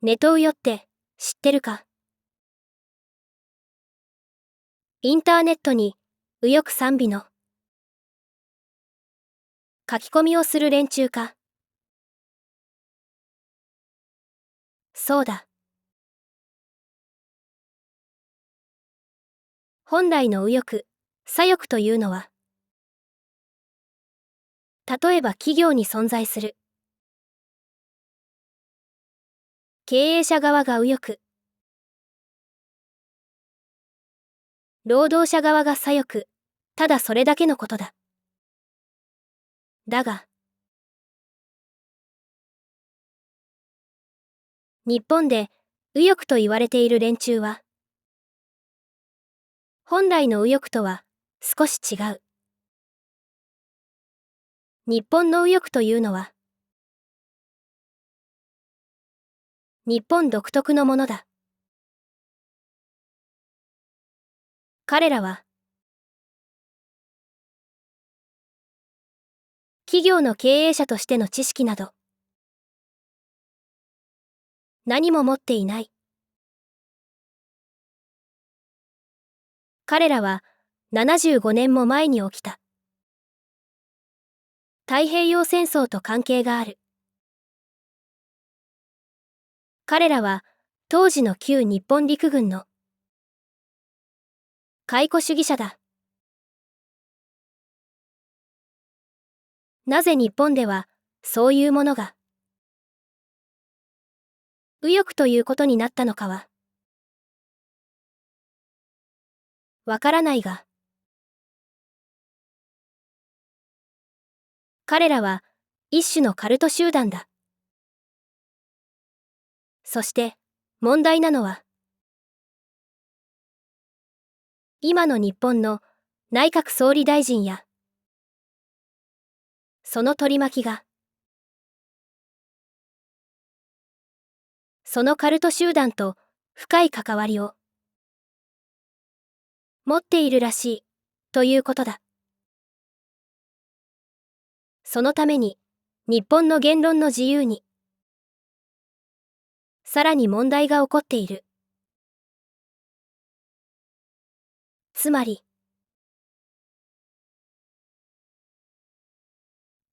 ネトウヨって知ってるか？インターネットに右翼賛美の書き込みをする連中か？そうだ。本来の右翼、左翼というのは、例えば企業に存在する経営者側が右翼、労働者側が左翼、ただそれだけのことだ。だが、日本で右翼と言われている連中は、本来の右翼とは少し違う。日本の右翼というのは、日本独特のものだ。彼らは、企業の経営者としての知識など、何も持っていない。彼らは75年も前に起きた太平洋戦争と関係がある。彼らは当時の旧日本陸軍の解雇主義者だ。なぜ日本ではそういうものが右翼ということになったのかはわからないが、彼らは一種のカルト集団だ。そして問題なのは、今の日本の内閣総理大臣やその取り巻きがそのカルト集団と深い関わりを持っているらしいということだ。そのために日本の言論の自由にさらに問題が起こっている。つまり、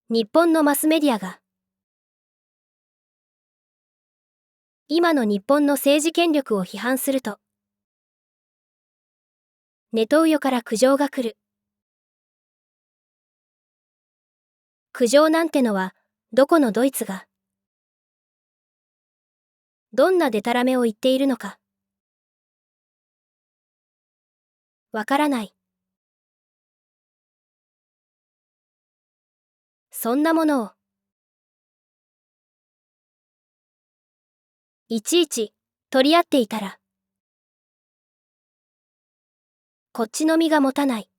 日本のマスメディアが今の日本の政治権力を批判すると、ネトウヨから苦情が来る。苦情なんてのはどこのドイツがどんなデタラメを言っているのかわからない。そんなものをいちいち取り合っていたらこっちの身が持たない。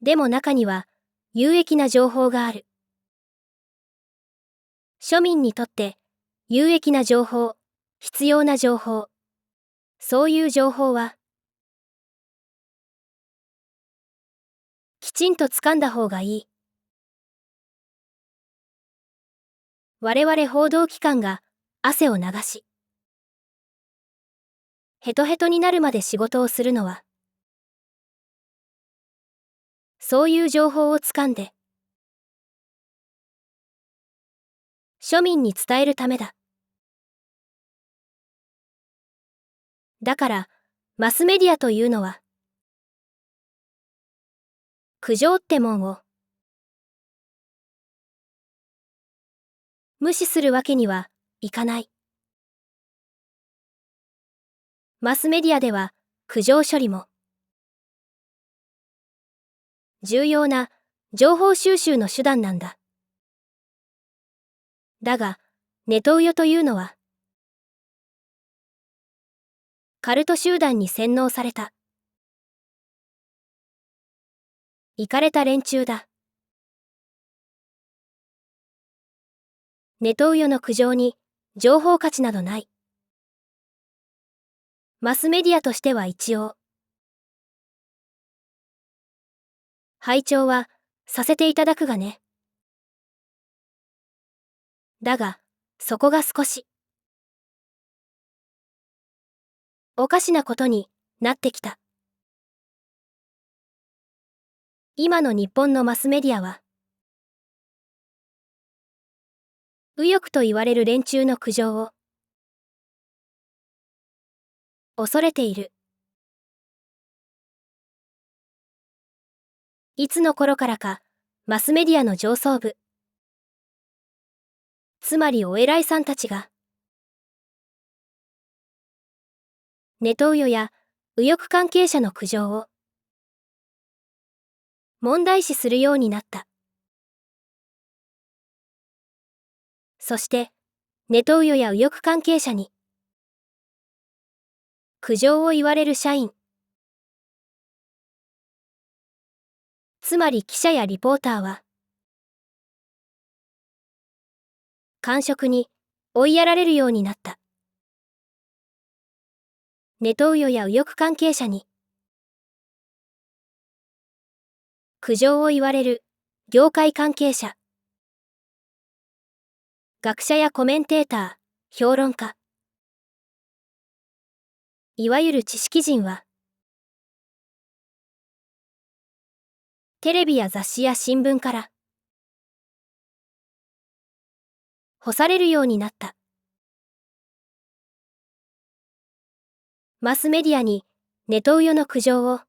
でも中には有益な情報がある。庶民にとって有益な情報、必要な情報、そういう情報はきちんと掴んだ方がいい。我々報道機関が汗を流し、ヘトヘトになるまで仕事をするのは、そういう情報を掴んで、庶民に伝えるためだ。だから、マスメディアというのは、苦情ってもんを無視するわけにはいかない。マスメディアでは苦情処理も重要な情報収集の手段なんだ。だが、ネトウヨというのは、カルト集団に洗脳された、イカれた連中だ。ネトウヨの苦情に情報価値などない。マスメディアとしては一応、拝聴はさせていただくがね。だが、そこが少しおかしなことになってきた。今の日本のマスメディアは、右翼と言われる連中の苦情を恐れている。いつの頃からか、マスメディアの上層部、つまりお偉いさんたちが、ネトウヨや右翼関係者の苦情を問題視するようになった。そして、ネトウヨや右翼関係者に苦情を言われる社員、つまり記者やリポーターは、感触に追いやられるようになった。ネトウヨや右翼関係者に苦情を言われる業界関係者、学者やコメンテーター、評論家、いわゆる知識人は、テレビや雑誌や新聞から干されるようになった。マスメディアにネトウヨの苦情を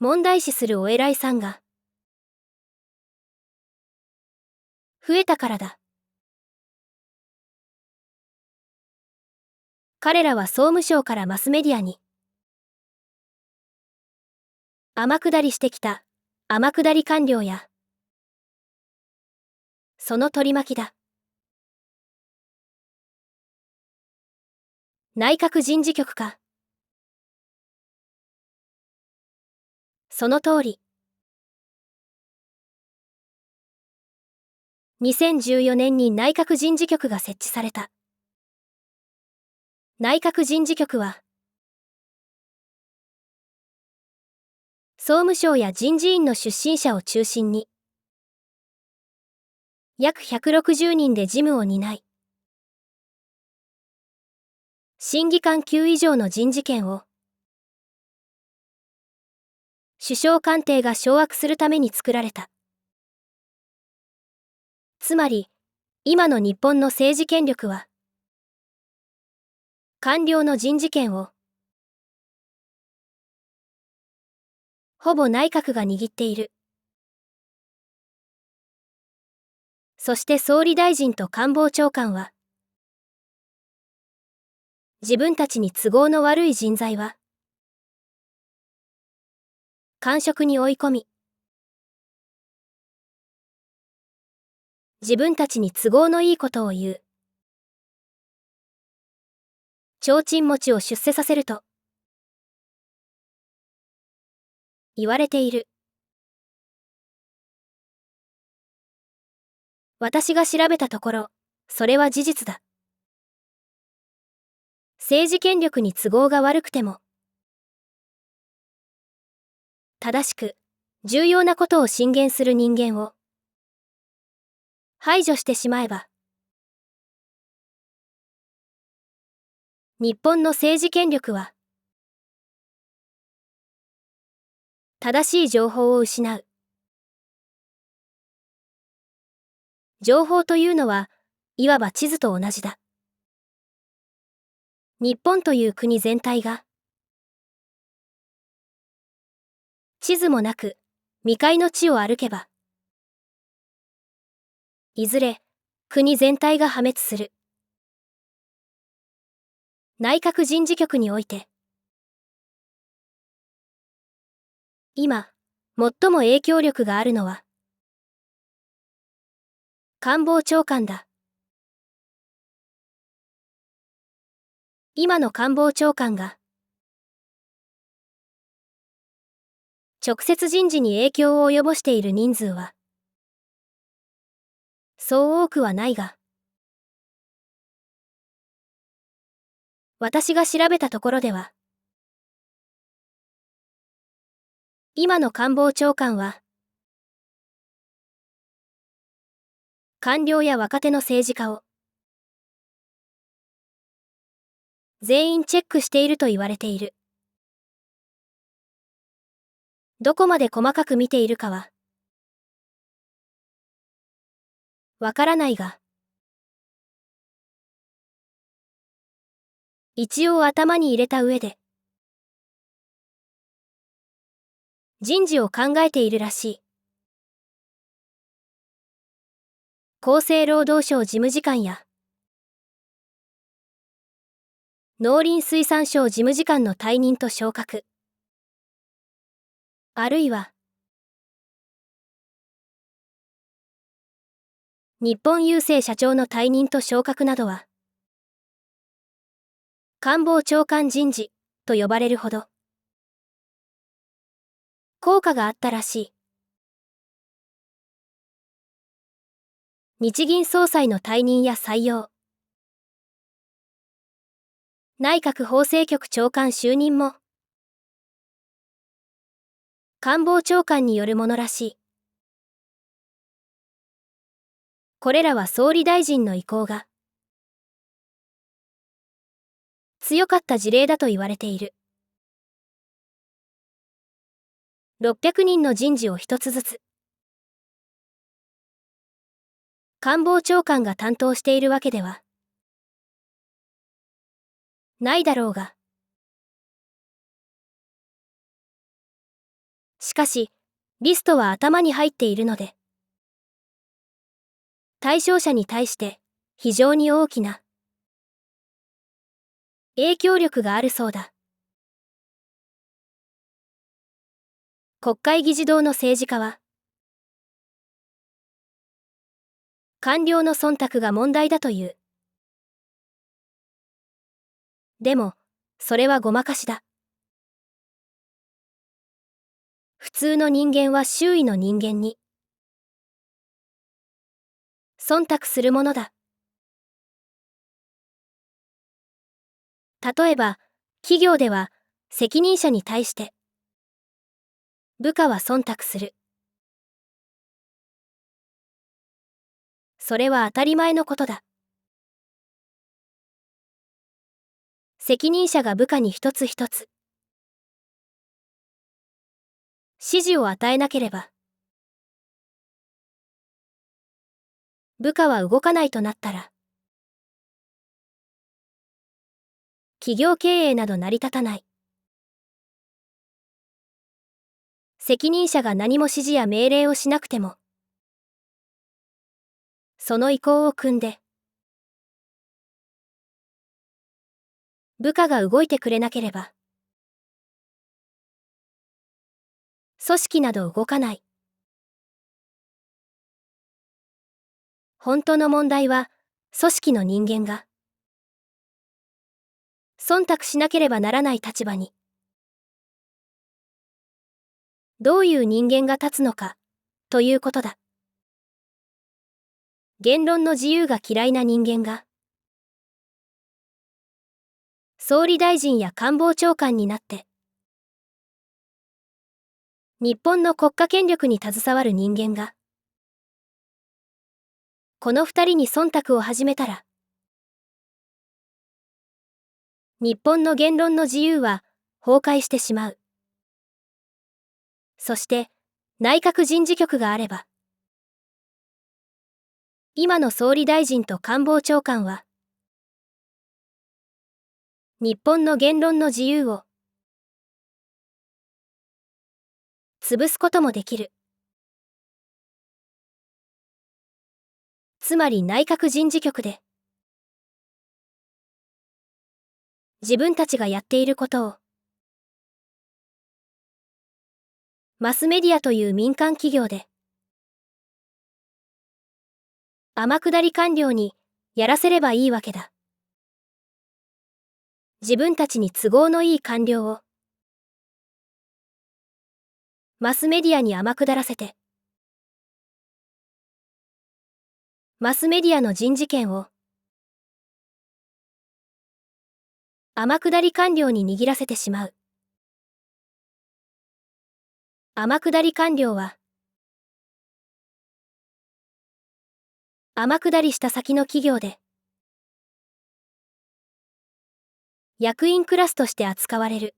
問題視するお偉いさんが増えたからだ。彼らは総務省からマスメディアに天下りしてきた天下り官僚やその取り巻きだ。内閣人事局か。その通り。2014年に内閣人事局が設置された。内閣人事局は、総務省や人事院の出身者を中心に、約160人で事務を担い、審議官級以上の人事権を、首相官邸が掌握するために作られた。つまり、今の日本の政治権力は、官僚の人事権を、ほぼ内閣が握っている。そして総理大臣と官房長官は、自分たちに都合の悪い人材は、官職に追い込み、自分たちに都合のいいことを言う。提灯持ちを出世させると、言われている。私が調べたところ、それは事実だ。政治権力に都合が悪くても、正しく、重要なことを進言する人間を、排除してしまえば、日本の政治権力は、正しい情報を失う。情報というのは、いわば地図と同じだ。日本という国全体が、地図もなく、未開の地を歩けば、いずれ、国全体が破滅する。内閣人事局において、今、最も影響力があるのは、官房長官だ。今の官房長官が、直接人事に影響を及ぼしている人数は、そう多くはないが、私が調べたところでは、今の官房長官は、官僚や若手の政治家を全員チェックしていると言われている。どこまで細かく見ているかはわからないが、一応頭に入れた上で人事を考えているらしい。厚生労働省事務次官や農林水産省事務次官の退任と昇格、あるいは日本郵政社長の退任と昇格などは官房長官人事と呼ばれるほど効果があったらしい。日銀総裁の退任や採用、内閣法制局長官就任も官房長官によるものらしい。これらは総理大臣の意向が強かった事例だと言われている。600人の人事を一つずつ官房長官が担当しているわけではないだろうが、しかしリストは頭に入っているので対象者に対して非常に大きな影響力があるそうだ。国会議事堂の政治家は官僚の忖度が問題だという。でもそれはごまかしだ。普通の人間は周囲の人間に忖度するものだ。例えば企業では責任者に対して部下は忖度する。それは当たり前のことだ。責任者が部下に一つ一つ指示を与えなければ部下は動かないとなったら企業経営など成り立たない。責任者が何も指示や命令をしなくてもその意向を汲んで部下が動いてくれなければ組織など動かない。本当の問題は組織の人間が忖度しなければならない立場にどういう人間が立つのかということだ。言論の自由が嫌いな人間が総理大臣や官房長官になって日本の国家権力に携わる人間がこの二人に忖度を始めたら日本の言論の自由は崩壊してしまう。そして内閣人事局があれば今の総理大臣と官房長官は日本の言論の自由を潰すこともできる。つまり内閣人事局で自分たちがやっていることをマスメディアという民間企業で天下り官僚にやらせればいいわけだ。自分たちに都合のいい官僚をマスメディアに天下らせてマスメディアの人事権を天下り官僚に握らせてしまう。天下り官僚は天下りした先の企業で、役員クラスとして扱われる。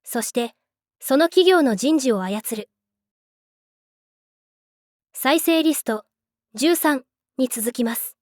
そして、その企業の人事を操る。再生リスト13に続きます。